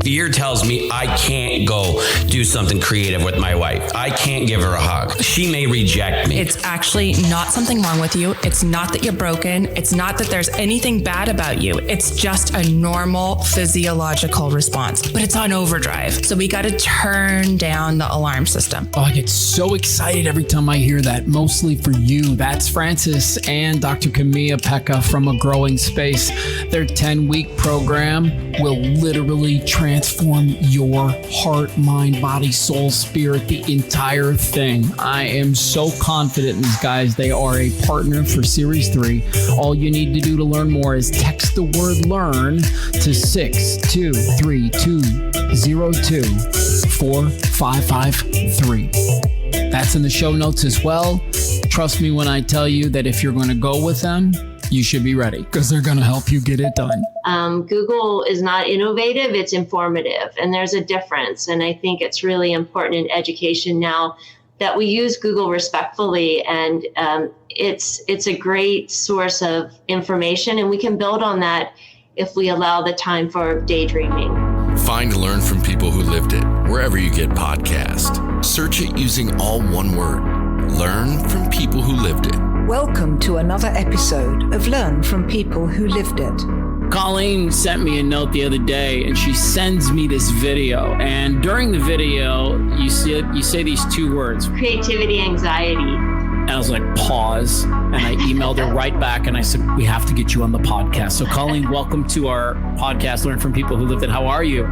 Fear tells me I can't go do something creative with my wife. I can't give her a hug. She may reject me. It's actually not something wrong with you. It's not that you're broken. It's not that there's anything bad about you. It's just a normal physiological response, but it's on overdrive. So we got to turn down the alarm system. Oh, I get so excited every time I hear that, mostly for you. That's Francis and Dr. Camilla Pekka from A Growing Space. Their 10-week program will literally transform your heart, mind, body, soul, spirit, the entire thing. I am so confident in these guys. They are a partner for Series 3. All you need to do to learn more is text the word LEARN to 623-202-4553. That's in the show notes as well. Trust me when I tell you that if you're going to go with them, you should be ready because they're going to help you get it done. Google is not innovative, it's informative, and there's a difference. And I think it's really important in education now that we use Google respectfully, and it's a great source of information, and we can build on that if we allow the time for daydreaming. Find and learn from people who lived it wherever you get podcasts. Search it using all one word. Learn from people who lived it. Welcome to another episode of Learn from People Who Lived It. Colleen sent me a note the other day and she sends me this video. And during the video, you say these two words. Creativity, anxiety. And I was like, pause. And I emailed her right back and I said, we have to get you on the podcast. So Colleen, welcome to our podcast, Learn from People Who Lived It. How are you?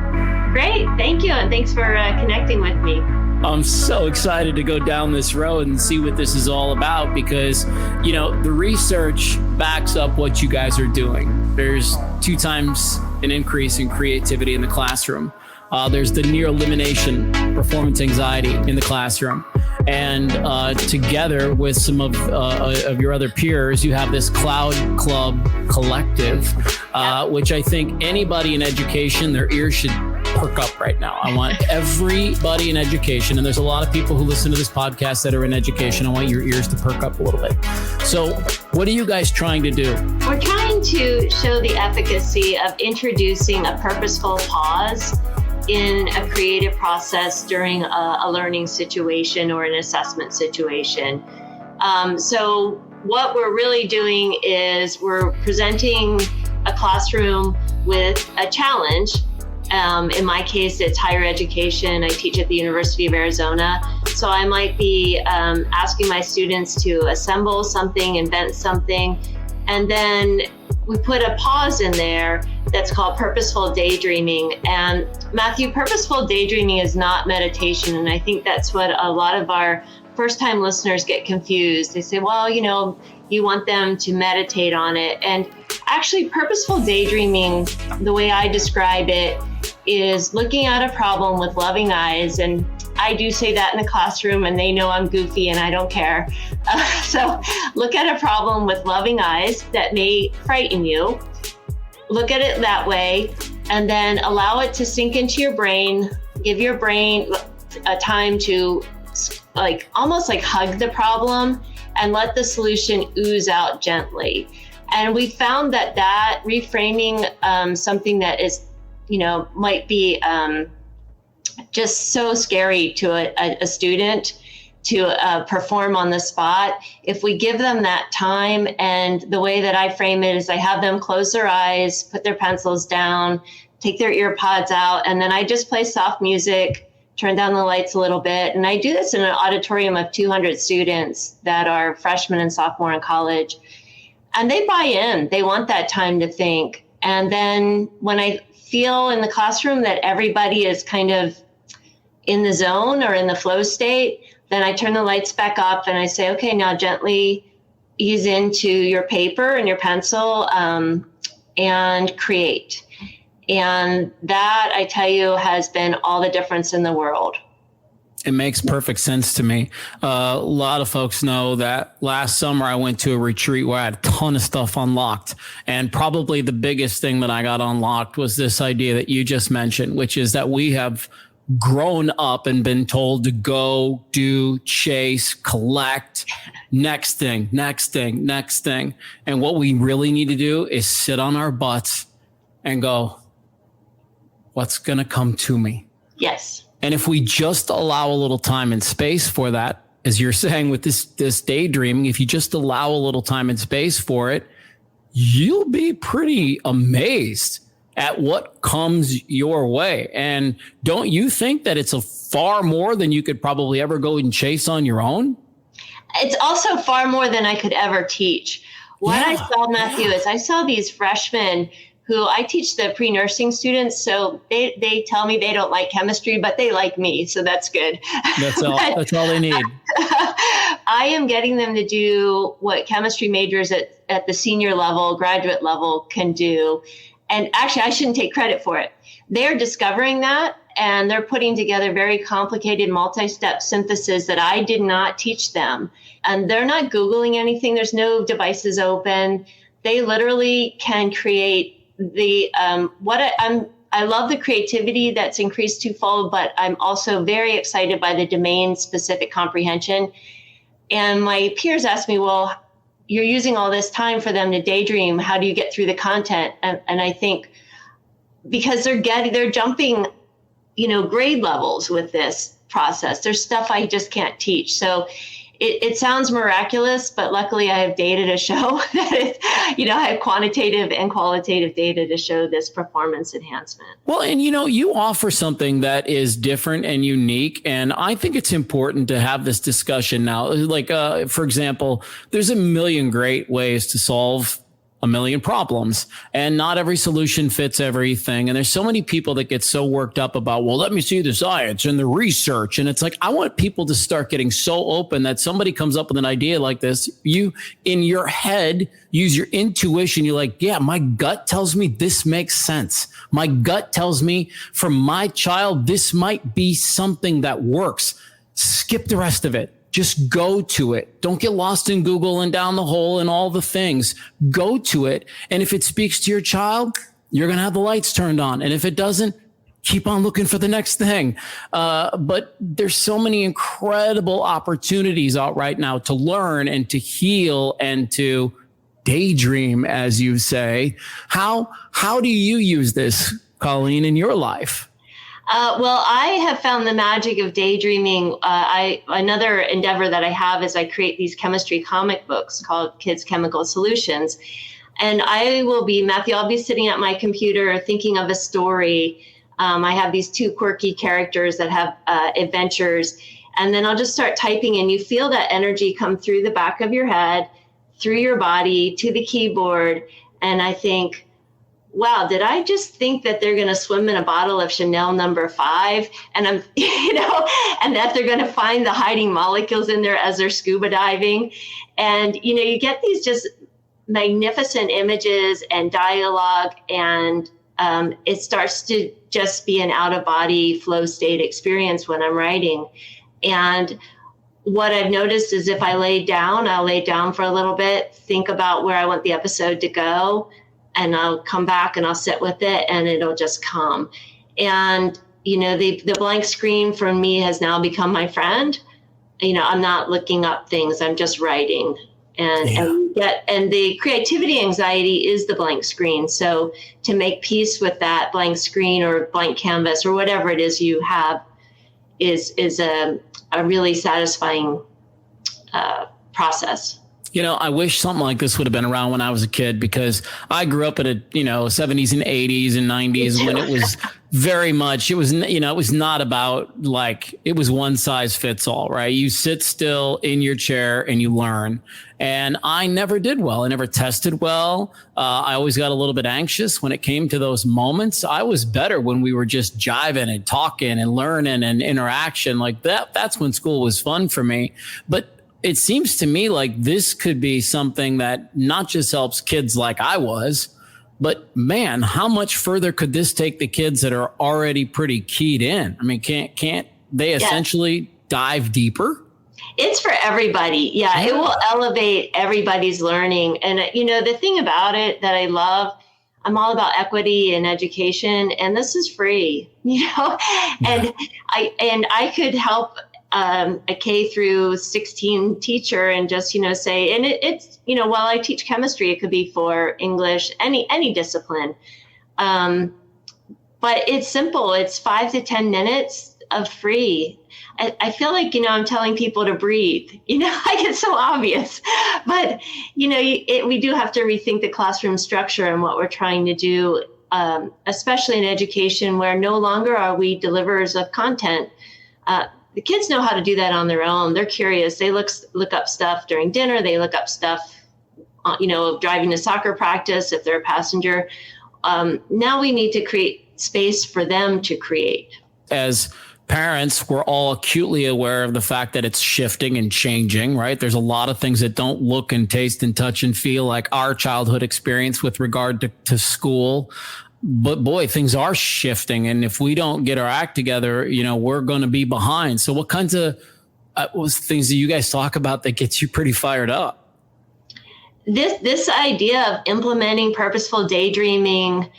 Great. Thank you. And thanks for connecting with me. I'm so excited to go down this road and see what this is all about because, you know, the research backs up what you guys are doing. There's 2 times an increase in creativity in the classroom. There's the near elimination performance anxiety in the classroom. And together with some of your other peers, you have this Cloud Club Collective, which I think anybody in education, their ears should perk up right now. I want everybody in education, and there's a lot of people who listen to this podcast that are in education. I want your ears to perk up a little bit. So what are you guys trying to do? We're trying to show the efficacy of introducing a purposeful pause in a creative process during a learning situation or an assessment situation. So what we're really doing is we're presenting a classroom with a challenge. In my case, it's higher education. I teach at the University of Arizona. So I might be asking my students to assemble something, invent something, and then we put a pause in there that's called Purposeful Daydreaming. And Matthew, Purposeful Daydreaming is not meditation. And I think that's what a lot of our first-time listeners get confused. They say, well, you know, you want them to meditate on it. And actually, Purposeful Daydreaming, the way I describe it, is looking at a problem with loving eyes. And I do say that in the classroom, and they know I'm goofy and I don't care. So look at a problem with loving eyes that may frighten you. Look at it that way, and then allow it to sink into your brain. Give your brain a time to almost like hug the problem and let the solution ooze out gently. And we found that reframing something that is, you know, might be just so scary to a student to perform on the spot. If we give them that time, and the way that I frame it is I have them close their eyes, put their pencils down, take their ear pods out, and then I just play soft music, turn down the lights a little bit. And I do this in an auditorium of 200 students that are freshmen and sophomore in college. And they buy in. They want that time to think. And then when I feel in the classroom that everybody is kind of in the zone or in the flow state, then I turn the lights back up and I say, okay, now gently ease into your paper and your pencil and create. And that, I tell you, has been all the difference in the world. It makes perfect sense to me. A lot of folks know that last summer I went to a retreat where I had a ton of stuff unlocked. And probably the biggest thing that I got unlocked was this idea that you just mentioned, which is that we have grown up and been told to go, do, chase, collect, next thing. And what we really need to do is sit on our butts and go, what's going to come to me. Yes. And if we just allow a little time and space for that, as you're saying with this daydreaming, if you just allow a little time and space for it, you'll be pretty amazed at what comes your way. And don't you think that it's a far more than you could probably ever go and chase on your own? It's also far more than I could ever teach. What I saw, Matthew, is I saw these freshmen who I teach the pre-nursing students. So they tell me they don't like chemistry, but they like me. So that's good. That's all. That's all they need. I am getting them to do what chemistry majors at the senior level, graduate level can do. And actually, I shouldn't take credit for it. They're discovering that, and they're putting together very complicated multi-step synthesis that I did not teach them. And they're not Googling anything. There's no devices open. They literally can create I love the creativity that's increased twofold, but I'm also very excited by the domain-specific comprehension. And my peers ask me, well, you're using all this time for them to daydream. How do you get through the content? And I think because they're jumping, grade levels with this process. There's stuff I just can't teach. So it sounds miraculous, but luckily I have data to show that I have quantitative and qualitative data to show this performance enhancement. Well, and you offer something that is different and unique. And I think it's important to have this discussion now. Like, for example, there's a million great ways to solve a million problems, and not every solution fits everything. And there's so many people that get so worked up about, well, let me see the science and the research. And it's like, I want people to start getting so open that somebody comes up with an idea like this. You, in your head, use your intuition. You're like, yeah, my gut tells me this makes sense. My gut tells me for my child, this might be something that works. Skip the rest of it. Just go to it. Don't get lost in Google and down the hole and all the things. Go to it. And if it speaks to your child, you're going to have the lights turned on. And if it doesn't, keep on looking for the next thing. But there's so many incredible opportunities out right now to learn and to heal and to daydream, as you say. How do you use this, Colleen, in your life? Well, I have found the magic of daydreaming. Another endeavor that I have is I create these chemistry comic books called Kids Chemical Solutions. And I'll be sitting at my computer thinking of a story. I have these two quirky characters that have adventures. And then I'll just start typing, and you feel that energy come through the back of your head, through your body, to the keyboard. And I think, wow, did I just think that they're going to swim in a bottle of Chanel No. 5 and and that they're going to find the hiding molecules in there as they're scuba diving. And, you get these just magnificent images and dialogue, and it starts to just be an out of body flow state experience when I'm writing. And what I've noticed is if I'll lay down for a little bit, think about where I want the episode to go, and I'll come back and I'll sit with it, and it'll just come. And, the blank screen for me has now become my friend. I'm not looking up things. I'm just writing. And the creativity anxiety is the blank screen. So to make peace with that blank screen or blank canvas or whatever it is you have is a really satisfying process. I wish something like this would have been around when I was a kid, because I grew up in a, 70s and 80s and 90s when it was very much, it was not about like, it was one size fits all, right? You sit still in your chair and you learn. And I never did well. I never tested well. I always got a little bit anxious when it came to those moments. I was better when we were just jiving and talking and learning and interaction like that. That's when school was fun for me. But it seems to me like this could be something that not just helps kids like I was, but man, how much further could this take the kids that are already pretty keyed in? I mean, can't they essentially dive deeper? It's for everybody. Yeah, it will elevate everybody's learning. And, the thing about it that I love, I'm all about equity and education, and this is free, and I could help a K through 16 teacher and just, say, and it's, while I teach chemistry, it could be for English, any discipline. but it's simple. It's 5 to 10 minutes of free. I feel like, I'm telling people to breathe, like it's so obvious, but, we do have to rethink the classroom structure and what we're trying to do, especially in education, where no longer are we deliverers of content. The kids know how to do that on their own. They're curious. They look up stuff during dinner. They look up stuff, driving to soccer practice if they're a passenger. Now we need to create space for them to create. As parents, we're all acutely aware of the fact that it's shifting and changing, right? There's a lot of things that don't look and taste and touch and feel like our childhood experience with regard to school. But boy, things are shifting. And if we don't get our act together, we're going to be behind. So what kinds of things do you guys talk about that gets you pretty fired up? This idea of implementing purposeful daydreaming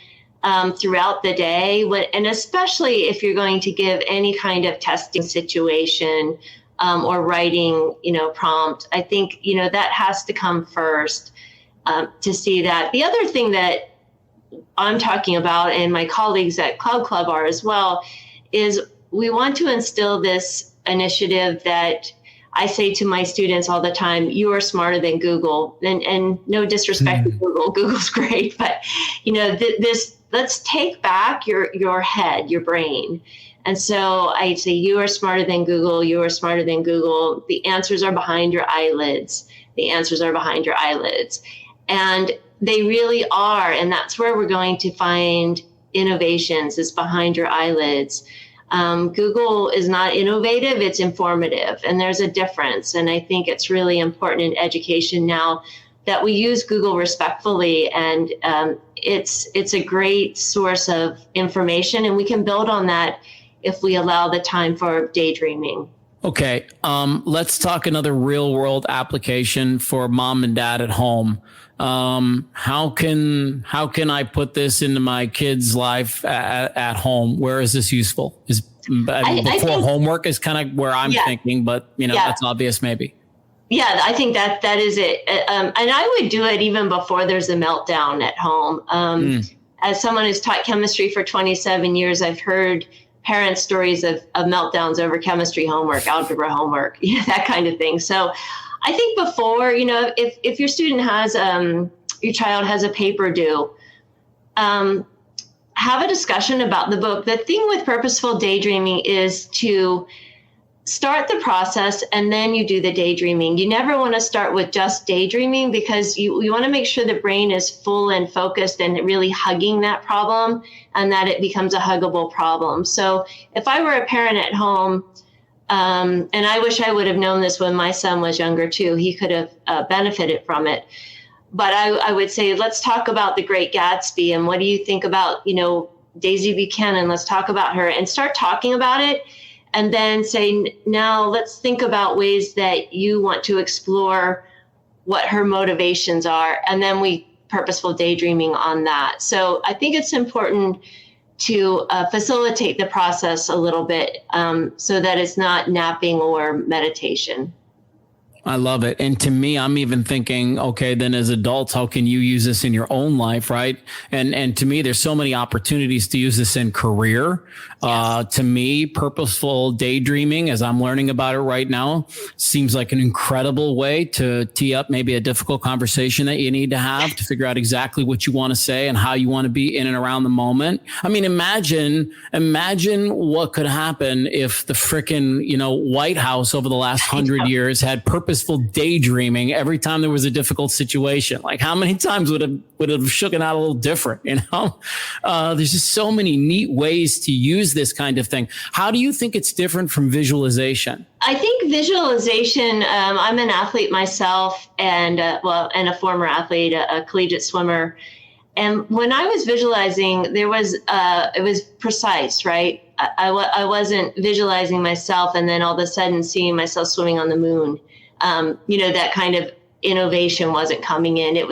throughout the day, and especially if you're going to give any kind of testing situation or writing, prompt, I think, that has to come first to see that. The other thing that I'm talking about, and my colleagues at Cloud Club are as well, is we want to instill this initiative that I say to my students all the time: you are smarter than Google. And no disrespect to Google. Google's great, but let's take back your head, your brain. And so I say, you are smarter than Google. You are smarter than Google. The answers are behind your eyelids. The answers are behind your eyelids. And they really are. And that's where we're going to find innovations, is behind your eyelids. Google is not innovative, it's informative. And there's a difference. And I think it's really important in education now that we use Google respectfully, and it's a great source of information, and we can build on that if we allow the time for daydreaming. Okay, let's talk another real world application for mom and dad at home. How can I put this into my kid's life at home? Where is this useful? I think homework is kind of where I'm thinking, but that's obvious maybe. Yeah, I think that is it. And I would do it even before there's a meltdown at home. As someone who's taught chemistry for 27 years, I've heard parents' stories of meltdowns over chemistry homework, algebra homework, that kind of thing. So I think before, if your student has, your child has a paper due, have a discussion about the book. The thing with purposeful daydreaming is to start the process and then you do the daydreaming. You never want to start with just daydreaming, because you want to make sure the brain is full and focused and really hugging that problem, and that it becomes a huggable problem. So if I were a parent at home, and I wish I would have known this when my son was younger too, he could have benefited from it. But I would say, let's talk about The Great Gatsby. And what do you think about, Daisy Buchanan? Let's talk about her and start talking about it. And then say, now let's think about ways that you want to explore what her motivations are. And then we purposeful daydreaming on that. So I think it's important to facilitate the process a little bit so that it's not napping or meditation. I love it. And to me, I'm even thinking, okay, then as adults, how can you use this in your own life, right? And to me, there's so many opportunities to use this in career. Yes. To me, purposeful daydreaming, as I'm learning about it right now, seems like an incredible way to tee up maybe a difficult conversation that you need to have to figure out exactly what you want to say and how you want to be in and around the moment. I mean, imagine what could happen if the frickin', White House over the last 100 years had purposeful daydreaming every time there was a difficult situation. Like, how many times would have shooken out a little different? There's just so many neat ways to use this kind of thing. How do you think it's different from visualization? I think visualization, I'm an athlete myself, and a former athlete, a collegiate swimmer. And when I was visualizing, it was precise, right? I wasn't visualizing myself and then all of a sudden seeing myself swimming on the moon. That kind of innovation wasn't coming in. There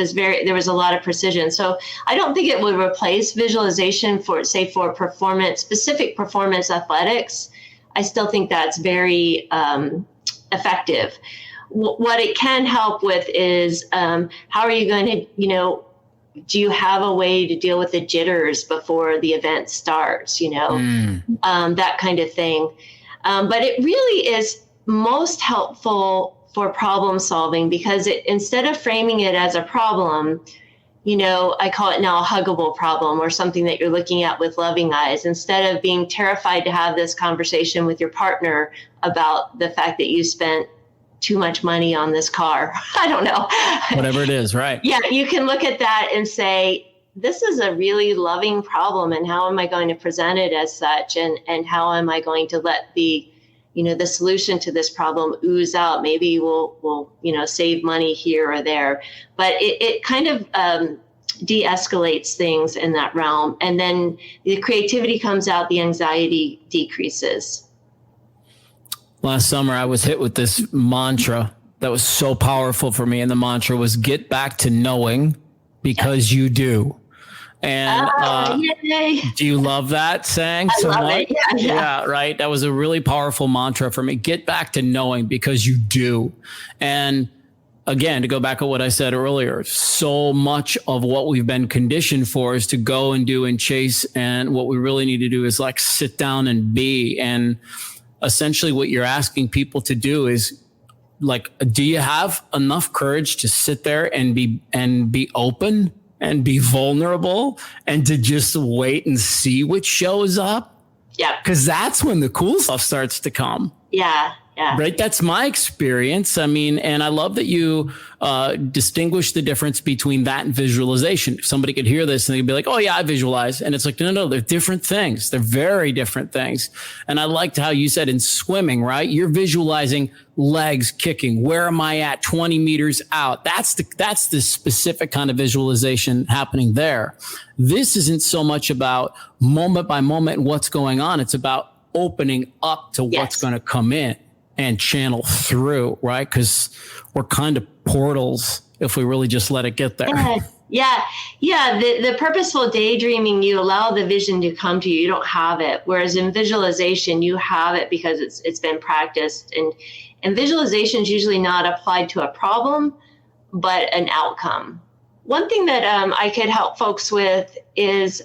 was a lot of precision. So I don't think it would replace visualization for specific performance athletics. I still think that's very effective. What it can help with is how are you going to, do you have a way to deal with the jitters before the event starts? That kind of thing. But it really is most helpful for problem solving, because instead of framing it as a problem, I call it now a huggable problem, or something that you're looking at with loving eyes, instead of being terrified to have this conversation with your partner about the fact that you spent too much money on this car. I don't know. Whatever it is, right? Yeah, you can look at that and say, this is a really loving problem, and how am I going to present it as such? And how am I going to let the solution to this problem ooze out? Maybe we'll save money here or there, but it kind of de-escalates things in that realm. And then the creativity comes out, the anxiety decreases. Last summer, I was hit with this mantra that was so powerful for me. And the mantra was, get back to knowing because you do. And do you love that saying so much? Yeah, right. That was a really powerful mantra for me. Get back to knowing because you do. And again, to go back to what I said earlier, so much of what we've been conditioned for is to go and do and chase. And what we really need to do is like sit down and be. And essentially what you're asking people to do is like, do you have enough courage to sit there and be open and be vulnerable and to just wait and see what shows up? Yeah. Because that's when the cool stuff starts to come. Yeah. Yeah. Right. That's my experience. I mean, and I love that you distinguish the difference between that and visualization. Somebody could hear this and they'd be like, oh, yeah, I visualize. And it's like, no, they're different things. They're very different things. And I liked how you said in swimming, right? You're visualizing legs kicking. Where am I at 20 meters out? That's the specific kind of visualization happening there. This isn't so much about moment by moment what's going on. It's about opening up to what's going to come in and channel through, right? Because we're kind of portals if we really just let it get there. Yeah. The purposeful daydreaming, you allow the vision to come to you. You don't have it. Whereas in visualization, you have it because it's been practiced. And visualization is usually not applied to a problem, but an outcome. One thing that I could help folks with is,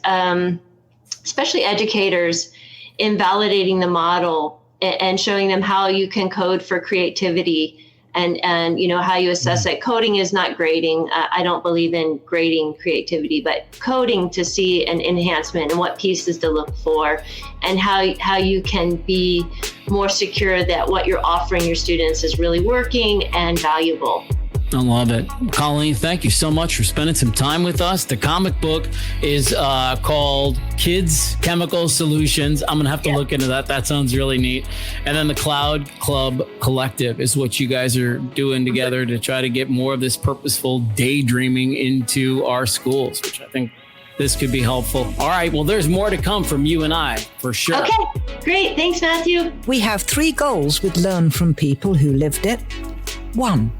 especially educators, in validating the model and showing them how you can code for creativity and how you assess it. Coding is not grading. I don't believe in grading creativity, but coding to see an enhancement and what pieces to look for, and how you can be more secure that what you're offering your students is really working and valuable. I love it. Colleen, thank you so much for spending some time with us. The comic book is called Kids Chemical Solutions. I'm going to have to look into that. That sounds really neat. And then the Cloud Club Collective is what you guys are doing together to try to get more of this purposeful daydreaming into our schools, which I think this could be helpful. All right. Well, there's more to come from you and I, for sure. Okay, great. Thanks, Matthew. We have 3 goals with Learn from People Who Lived It. 1,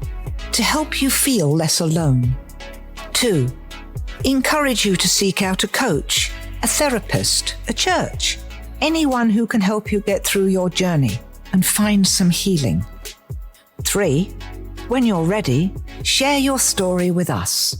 to help you feel less alone. 2, encourage you to seek out a coach, a therapist, a church, anyone who can help you get through your journey and find some healing. 3, when you're ready, share your story with us.